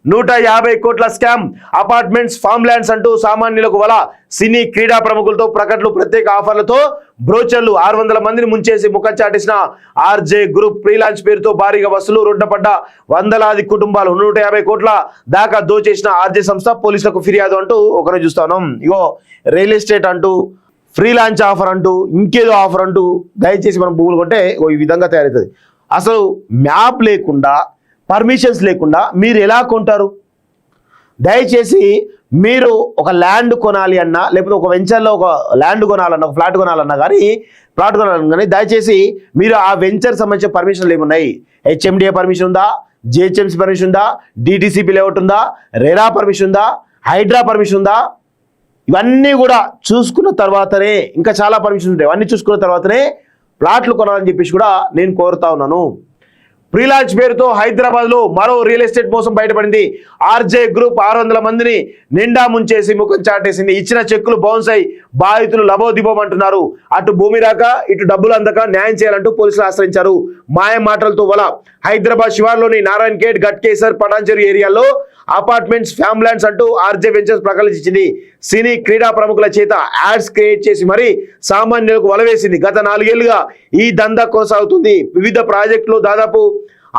150 కోట్ల scam, apartments, form lands అంటూ సామాన్యులకు వల. సినీ క్రీడా ప్రముఖులతో ప్రకటనలు, ప్రత్యేక ఆఫర్లతో బ్రోచర్లు. 600 మందిని ముంచేసి ముఖం చాటేసిన ఆర్జే గ్రూప్. ఫ్రీలాన్స్ పేరుతో భారీగా వసూలు, రోడ్డుపడ్డ వందలాది కుటుంబాలు. 150 కోట్ల దాకా దోచేసిన ఆర్జే సంస్థ, పోలీసులకు ఫిర్యాదు అంటూ ఒకరోజు చూస్తాను. ఇగో రియల్ ఎస్టేట్ అంటూ, ఫ్రీలాన్స్ ఆఫర్ అంటూ, ఇంకేదో ఆఫర్ అంటూ దయచేసి మనం భూములు కొంటే ఈ విధంగా తయారవుతుంది. అసలు మ్యాప్ లేకుండా, పర్మిషన్స్ లేకుండా మీరు ఎలా కొంటారు? దయచేసి మీరు ఒక ల్యాండ్ కొనాలి అన్నా, లేకపోతే ఒక వెంచర్లో ఒక ల్యాండ్ కొనాలన్నా, ఒక ఫ్లాట్ కొనాలన్నా కానీ దయచేసి మీరు ఆ వెంచర్ సంబంధించిన పర్మిషన్లు ఏమున్నాయి? హెచ్ఎండిఏ పర్మిషన్ ఉందా? జిహెచ్ఎంసీ పర్మిషన్ ఉందా? డిటిసిపి లేఅవుట్ ఉందా? రెరా పర్మిషన్ ఉందా? హైడ్రా పర్మిషన్ ఉందా? ఇవన్నీ కూడా చూసుకున్న తర్వాతనే, ఇంకా చాలా పర్మిషన్స్ ఉంటాయి, అవన్నీ చూసుకున్న తర్వాతనే ప్లాట్లు కొనాలని చెప్పేసి కూడా నేను కోరుతా ఉన్నాను. ఫ్రీలాన్స్ పేరుతో హైదరాబాద్లో మరో రియల్ ఎస్టేట్ మోసం బయటపడింది. ఆర్జే గ్రూప్ 600 మందిని నిండా ముంచేసి ముఖం చాటేసింది. ఇచ్చిన చెక్కులు బౌన్స్ అయి బాధితులు లబోదిబోమంటున్నారు. అటు భూమి రాక, ఇటు డబ్బులు అందక న్యాయం చేయాలంటూ పోలీసులు ఆశ్రయించారు. మాయ మాటలతో వల. హైదరాబాద్ శివార్లోని నారాయణ్ ఖేడ్, గట్కేసర్, పటాన్చెరు ఏరియాలో అపార్ట్మెంట్స్, ఫ్యామ్ ల్యాండ్స్ అంటూ ఆర్జే వెంచర్స్ ప్రకటించింది. సినీ క్రీడా ప్రముఖుల చేత యాడ్స్ క్రియేట్ చేసి మరీ సామాన్యులకు వలవేసింది. గత 4 ఏళ్లుగా ఈ దందా కొనసాగుతుంది. వివిధ ప్రాజెక్టులు దాదాపు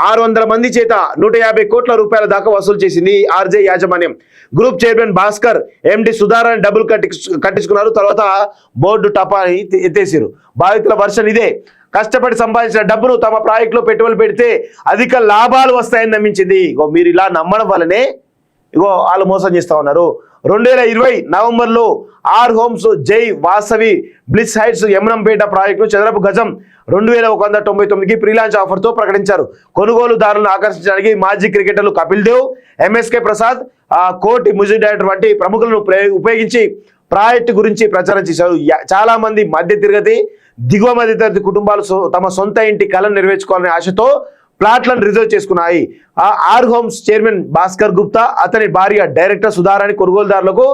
600 మంది చేత 150 కోట్ల రూపాయల దాకా వసూలు చేసింది ఆర్జే యాజమాన్యం. గ్రూప్ చైర్మన్ భాస్కర్, ఎండి సుధారాన్ని డబ్బులు కట్టించుకున్నారు. తర్వాత బోర్డు టపాని ఎత్తేసారు. బాధితుల వర్షన్ ఇదే. కష్టపడి సంపాదించిన డబ్బును తమ ప్రాజెక్టులో పెట్టుబడులు పెడితే అధిక లాభాలు వస్తాయని నమ్మించింది. ఇగో మీరు ఇలా నమ్మడం వల్లనే వాళ్ళు మోసం చేస్తా ఉన్నారు. 2020 నవంబర్లో ఆర్ హోమ్స్, జై వాసవి, బ్లిస్ హైట్స్, యమునంపేట ప్రాజెక్టును చదరపు గజం 2199కి ఫ్రీలాన్స్ ఆఫర్తో ప్రకటించారు. కొనుగోలుదారులను ఆకర్షించడానికి మాజీ క్రికెటర్లు కపిల్ దేవ్, ఎంఎస్కే ప్రసాద్, కోటి మ్యూజిక్ డైరెక్టర్ వంటి ప్రముఖులను ఉపయోగించి ప్రాజెక్టు గురించి ప్రచారం చేశారు. చాలా మంది మధ్యతరగతి, దిగువ మధ్యతరగతి కుటుంబాలు తమ సొంత ఇంటి కళను నెరవేర్చుకోవాలనే ఆశతో ప్లాట్లను రిజర్వ్ చేసుకున్నాయి. R Homes chairman Bhaskar Gupta, అతని భార్య డైరెక్టర్ సుధారాణి కొనుగోలుదారులకు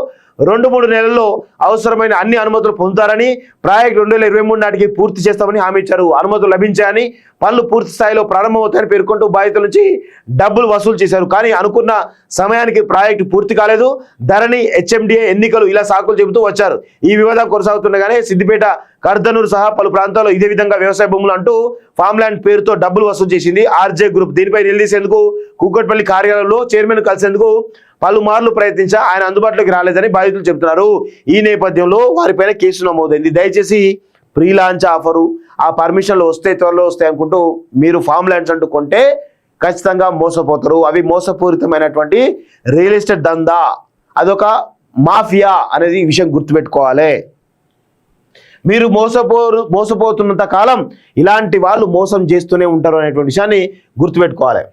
2-3 నెలల్లో అవసరమైన అన్ని అనుమతులు పొందుతారని, ప్రాజెక్టు 2023 నాటికి పూర్తి చేస్తామని హామీ ఇచ్చారు. అనుమతులు లభించాయని, పనులు పూర్తి స్థాయిలో ప్రారంభమవుతాయని పేర్కొంటూ బాధితుల నుంచి డబ్బులు వసూలు చేశారు. కానీ అనుకున్న సమయానికి ప్రాజెక్టు పూర్తి కాలేదు. ధరణి, హెచ్ఎండిఏ, ఎన్నికలు ఇలా సాకులు చెబుతూ వచ్చారు. ఈ వివాదం కొనసాగుతుండగానే సిద్దిపేట, కర్దనూరు సహా పలు ప్రాంతాల్లో ఇదే విధంగా వ్యవసాయ భూములు అంటూ ఫామ్ ల్యాండ్ పేరుతో డబ్బులు వసూలు చేసింది ఆర్జే గ్రూప్. దీనిపై నిలదీసేందుకు కూకట్పల్లి కార్యాలయంలో చైర్మన్ కలిసేందుకు పలుమార్లు ప్రయత్నించా ఆయన అందుబాటులోకి రాలేదని బాధితులు చెబుతున్నారు. ఈ నేపథ్యంలో వారిపైన కేసు నమోదైంది. దయచేసి ఫ్రీలాన్స్ ఆఫరు, ఆ పర్మిషన్లు వస్తే త్వరలో వస్తాయి అనుకుంటూ మీరు ఫామ్ ల్యాండ్స్ అంటూ కొంటే ఖచ్చితంగా మోసపోతారు. అవి మోసపూరితమైనటువంటి రియల్ ఎస్టేట్ దందా, అదొక మాఫియా అనేది విషయం గుర్తుపెట్టుకోవాలి. మీరు మోసపోతున్నంత కాలం ఇలాంటి వాళ్ళు మోసం చేస్తూనే ఉంటారు అనేటువంటి విషయాన్ని గుర్తుపెట్టుకోవాలి.